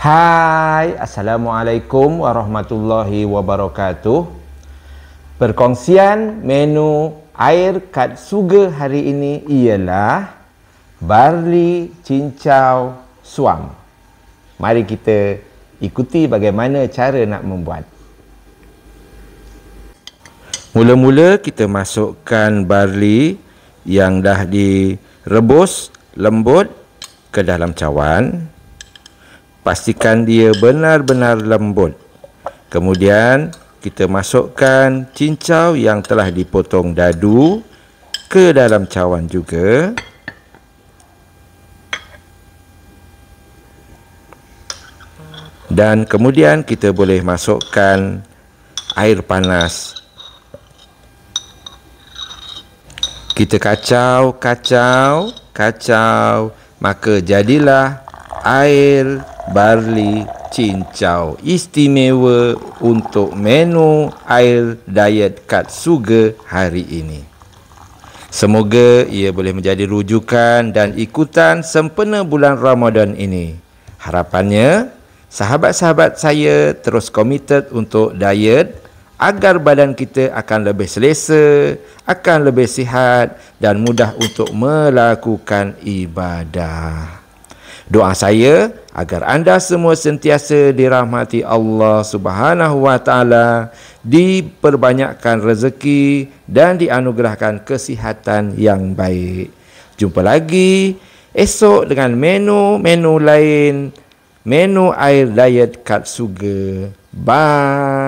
Hai, Assalamualaikum warahmatullahi wabarakatuh. Perkongsian menu air Katsuga hari ini ialah barli cincau suam. Mari kita ikuti bagaimana cara nak membuat. Mula-mula kita masukkan barli yang dah direbus lembut ke dalam cawan. Pastikan dia benar-benar lembut. Kemudian kita masukkan cincau yang telah dipotong dadu ke dalam cawan juga. Dan kemudian kita boleh masukkan air panas. Kita kacau, maka jadilah air barli cincau istimewa untuk menu air diet Katsuga hari ini. Semoga ia boleh menjadi rujukan dan ikutan sempena bulan Ramadan ini. Harapannya, sahabat-sahabat saya terus komited untuk diet agar badan kita akan lebih selesa, akan lebih sihat dan mudah untuk melakukan ibadah. Doa saya agar anda semua sentiasa dirahmati Allah Subhanahu wa taala, diperbanyakkan rezeki dan dianugerahkan kesihatan yang baik. Jumpa lagi esok dengan menu-menu lain, menu air diet Katsuga. Bye.